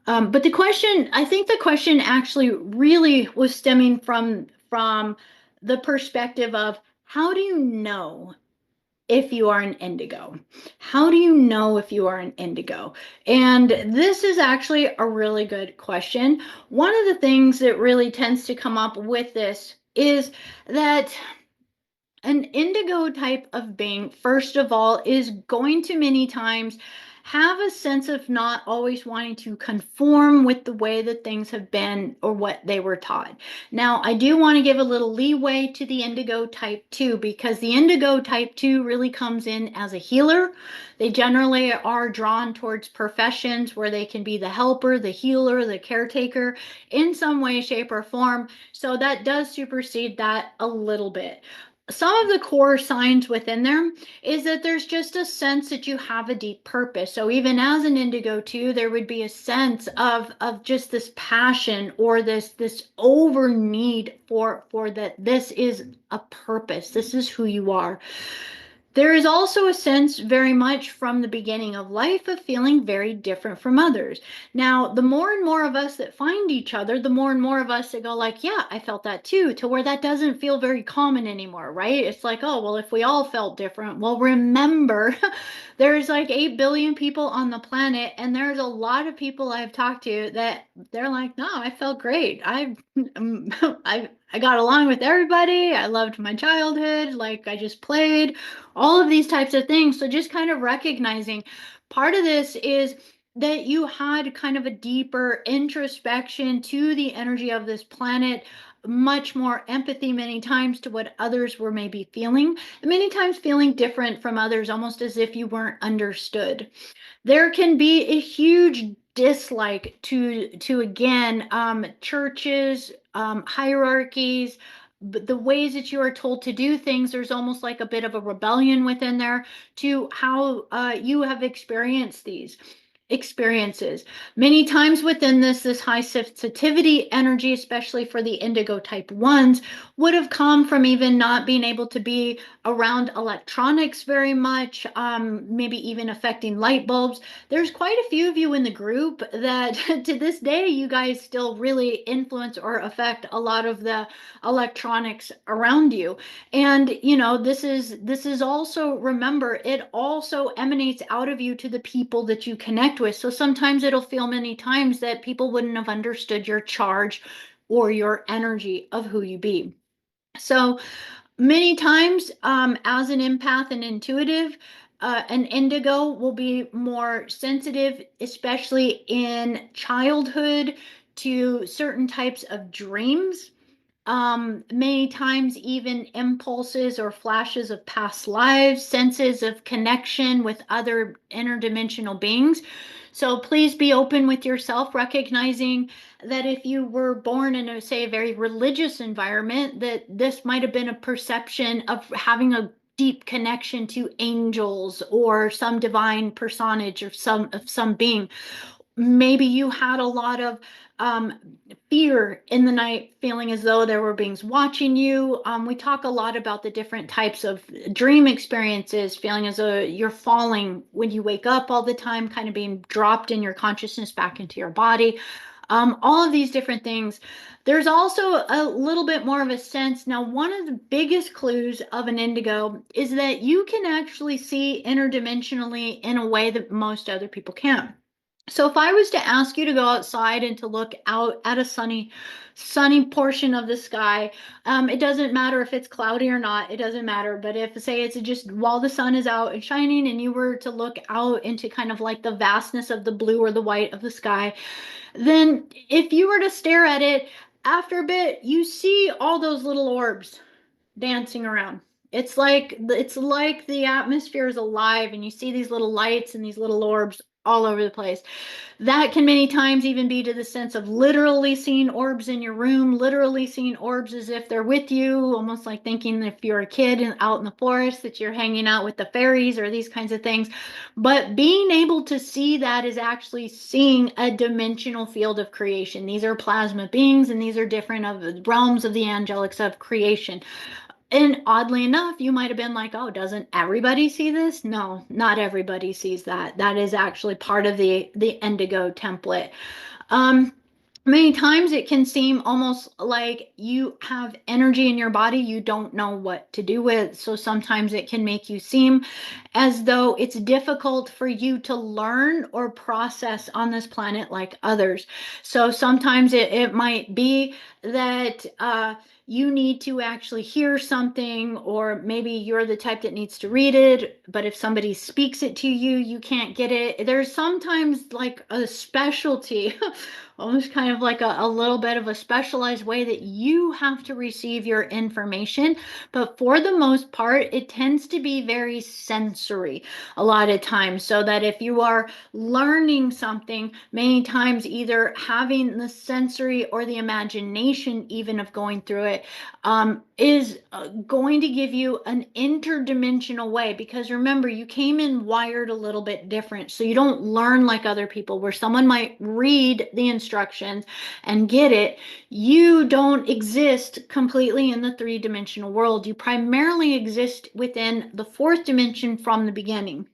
But I think the question actually really was stemming from the perspective of how do you know if you are an indigo? How do you know if you are an indigo? And this is actually a really good question. One of the things that really tends to come up with this is that an indigo type of being, first of all, is going to many times have a sense of not always wanting to conform with the way that things have been or what they were taught. Now, I do want to give a little leeway to the indigo type 2 because the indigo type 2 really comes in as a healer. They generally are drawn towards professions where they can be the helper, the healer, the caretaker in some way, shape, or form. So that does supersede that a little bit. Some of the core signs within there is that there's just a sense that you have a deep purpose. So even as an indigo too, there would be a sense of just this passion or this over need for that this is a purpose. This is who you are. There is also a sense very much from the beginning of life of feeling very different from others. Now, the more and more of us that find each other, the more and more of us that go like, yeah, I felt that too, to where that doesn't feel very common anymore, right? It's like, oh, well, if we all felt different, well, remember, there's like 8 billion people on the planet, and there's a lot of people I've talked to that they're like, no, I felt great. I got along with everybody. I loved my childhood. Like I just played all of these types of things. So just kind of recognizing part of this is that you had kind of a deeper introspection to the energy of this planet, much more empathy many times to what others were maybe feeling, and many times feeling different from others, almost as if you weren't understood. There can be a huge dislike to again churches, hierarchies, but the ways that you are told to do things. There's almost like a bit of a rebellion within there to how you have experienced these experiences. Many times within this high sensitivity energy, especially for the indigo type ones, would have come from even not being able to be around electronics very much, maybe even affecting light bulbs. There's quite a few of you in the group that to this day, you guys still really influence or affect a lot of the electronics around you. And this is also, remember, it also emanates out of you to the people that you connect with. So sometimes it'll feel many times that people wouldn't have understood your charge or your energy of who you be. So many times, as an empath and intuitive, an indigo will be more sensitive, especially in childhood, to certain types of dreams, many times even impulses or flashes of past lives, senses of connection with other interdimensional beings. So please be open with yourself, recognizing that if you were born in a, say, a very religious environment, that this might have been a perception of having a deep connection to angels or some divine personage or some being. Maybe you had a lot of um, fear in the night, feeling as though there were beings watching you. We talk a lot about the different types of dream experiences, feeling as though you're falling when you wake up all the time, kind of being dropped in your consciousness back into your body. All of these different things. There's also a little bit more of a sense. Now, one of the biggest clues of an indigo is that you can actually see interdimensionally in a way that most other people can't. So if I was to ask you to go outside and to look out at a sunny portion of the sky, it doesn't matter if it's cloudy or not, it doesn't matter. But if, say, it's just while the sun is out and shining and you were to look out into kind of like the vastness of the blue or the white of the sky, then if you were to stare at it, after a bit, you see all those little orbs dancing around. It's like the atmosphere is alive and you see these little lights and these little orbs all over the place. That can many times even be to the sense of literally seeing orbs in your room, literally seeing orbs as if they're with you, almost like thinking if you're a kid and out in the forest that you're hanging out with the fairies or these kinds of things. But being able to see that is actually seeing a dimensional field of creation. These are plasma beings, and these are different of the realms of the angelics of creation. And oddly enough, you might have been like, oh, doesn't everybody see this? No, not everybody sees that. That is actually part of the indigo template. Um, Many times it can seem almost like you have energy in your body you don't know what to do with. So sometimes it can make you seem as though it's difficult for you to learn or process on this planet like others. So sometimes it might be that you need to actually hear something, or maybe you're the type that needs to read it, but if somebody speaks it to you, you can't get it. There's sometimes like a specialty, almost kind of like a little bit of a specialized way that you have to receive your information. But for the most part, it tends to be very sensory a lot of times. So that if you are learning something, many times either having the sensory or the imagination, even of going through it, is going to give you an interdimensional way. Because remember, you came in wired a little bit different. So you don't learn like other people, where someone might read the instructions and get it. You don't exist completely in the three-dimensional world. You primarily exist within the fourth dimension from the beginning.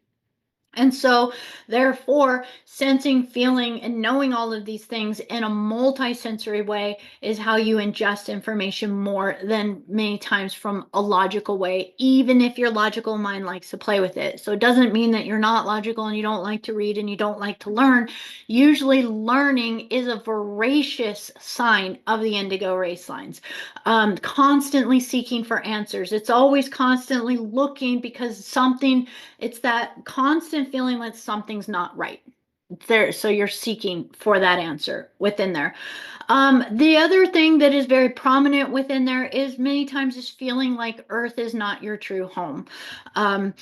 And so, therefore, sensing, feeling, and knowing all of these things in a multi-sensory way is how you ingest information more than many times from a logical way, even if your logical mind likes to play with it. So it doesn't mean that you're not logical and you don't like to read and you don't like to learn. Usually, learning is a voracious sign of the indigo race lines. Constantly seeking for answers. It's always constantly looking, because something, it's that constant feeling that something's not right there. So you're seeking for that answer within there. The other thing that is very prominent within there is many times is feeling like Earth is not your true home. Um,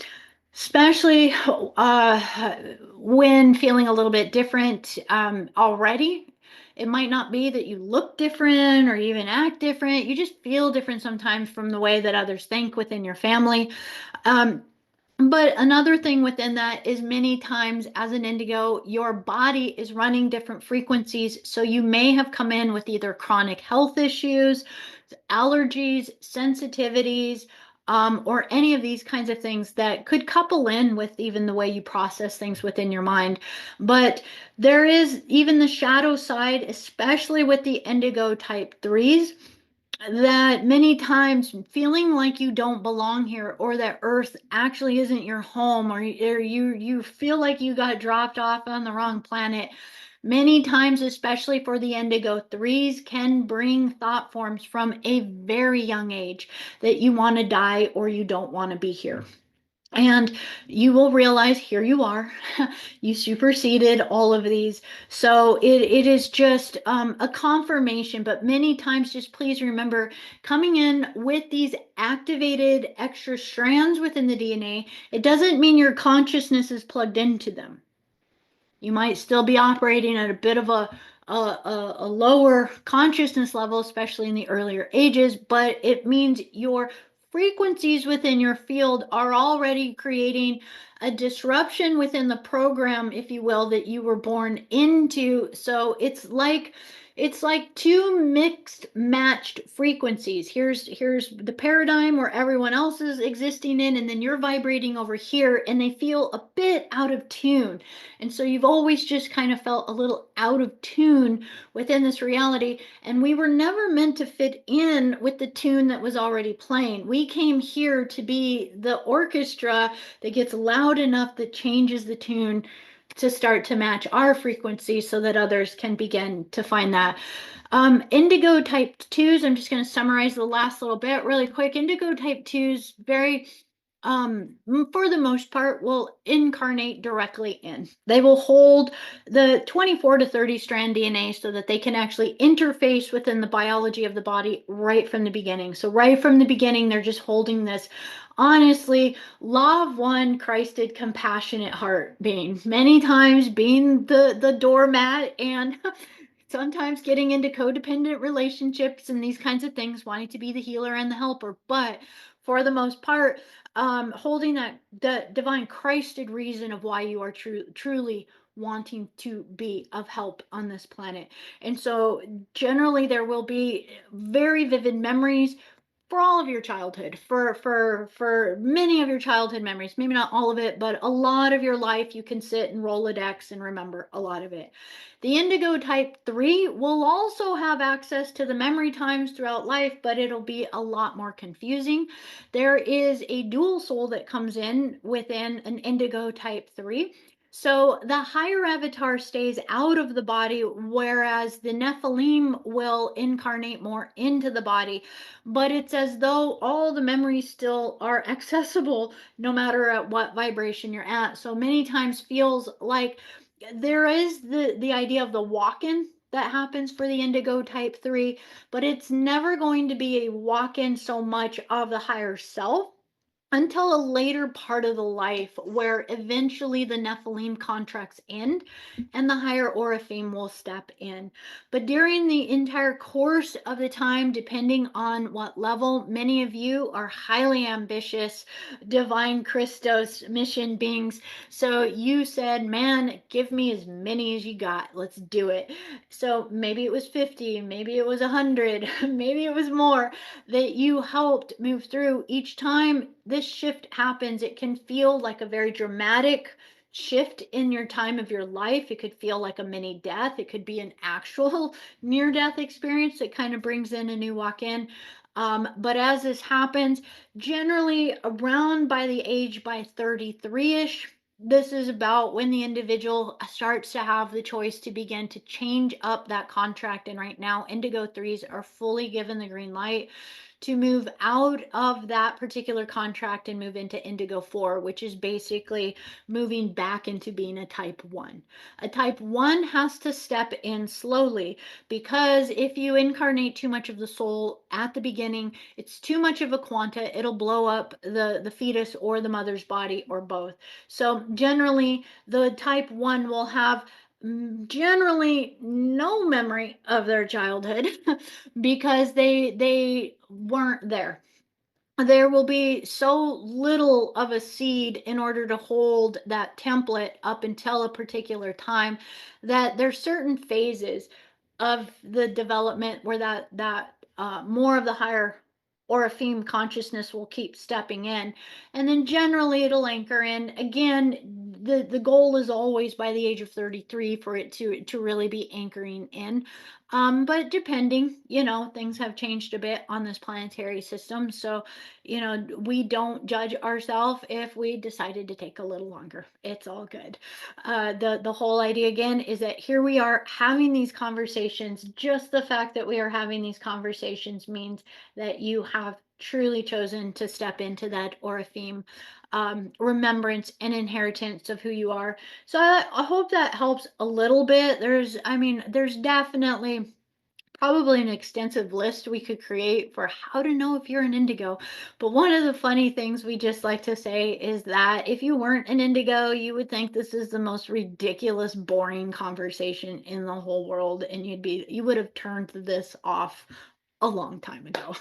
Especially when feeling a little bit different already. It might not be that you look different or even act different. You just feel different sometimes from the way that others think within your family. Um, but another thing within that is many times as an indigo, your body is running different frequencies. So you may have come in with either chronic health issues, allergies, sensitivities, or any of these kinds of things that could couple in with even the way you process things within your mind. But there is even the shadow side, especially with the indigo type threes, that many times feeling like you don't belong here, or that Earth actually isn't your home, or you feel like you got dropped off on the wrong planet. Many times, especially for the indigo threes, can bring thought forms from a very young age that you want to die or you don't want to be here. And you will realize here you are. You superseded all of these. So it is just a confirmation. But many times, just please remember, coming in with these activated extra strands within the DNA, it doesn't mean your consciousness is plugged into them. You might still be operating at a bit of a lower consciousness level, especially in the earlier ages, but it means your frequencies within your field are already creating a disruption within the program, if you will, that you were born into. So it's like two mixed matched frequencies. Here's the paradigm where everyone else is existing in, and then you're vibrating over here, and they feel a bit out of tune. And so you've always just kind of felt a little out of tune within this reality. And we were never meant to fit in with the tune that was already playing. We came here to be the orchestra that gets loud enough that changes the tune to start to match our frequency, so that others can begin to find that. Indigo type twos, I'm just going to summarize the last little bit really quick. Indigo type twos, very for the most part, will incarnate directly in. They will hold the 24 to 30 strand DNA so that they can actually interface within the biology of the body right from the beginning. So right from the beginning, they're just holding this, honestly, law of one, Christed, compassionate heart being, many times being the doormat, and sometimes getting into codependent relationships and these kinds of things, wanting to be the healer and the helper. But for the most part, holding that the divine Christed reason of why you are truly wanting to be of help on this planet. And so generally there will be very vivid memories for all of your childhood, for many of your childhood memories, maybe not all of it, but a lot of your life, you can sit and Rolodex and remember a lot of it. The indigo type 3 will also have access to the memory times throughout life, but it'll be a lot more confusing. There is a dual soul that comes in within an indigo type 3. So the higher avatar stays out of the body, whereas the Nephilim will incarnate more into the body. But it's as though all the memories still are accessible no matter at what vibration you're at. So many times feels like there is the idea of the walk-in that happens for the indigo type 3, but it's never going to be a walk-in so much of the higher self until a later part of the life where eventually the Nephilim contracts end and the higher Oraphim will step in. But during the entire course of the time, depending on what level, many of you are highly ambitious, divine Christos mission beings. So you said, man, give me as many as you got. Let's do it. So maybe it was 50, maybe it was 100, maybe it was more that you helped move through. Each time this shift happens, it can feel like a very dramatic shift in your time of your life. It could feel like a mini death. It could be an actual near death experience that kind of brings in a new walk in. But as this happens, generally around by the age by 33-ish, this is about when the individual starts to have the choice to begin to change up that contract. And right now, Indigo 3s are fully given the green light to move out of that particular contract and move into Indigo 4, which is basically moving back into being a type 1. A type 1 has to step in slowly because if you incarnate too much of the soul at the beginning, it's too much of a quanta. It'll blow up the fetus or the mother's body or both. So generally, the type 1 will have generally no memory of their childhood because they weren't there. There will be so little of a seed in order to hold that template up until a particular time that there's certain phases of the development where that more of the higher Oraphim consciousness will keep stepping in, and then generally it'll anchor in again. The goal is always by the age of 33 for it to really be anchoring in. But depending, things have changed a bit on this planetary system, so we don't judge ourselves if we decided to take a little longer. It's all good. The whole idea again is that here we are having these conversations. Just the fact that we are having these conversations means that you have truly chosen to step into that Oraphim remembrance and inheritance of who you are. So I hope that helps a little bit. There's definitely probably an extensive list we could create for how to know if you're an indigo. But one of the funny things we just like to say is that if you weren't an indigo, you would think this is the most ridiculous, boring conversation in the whole world, and you would have turned this off a long time ago.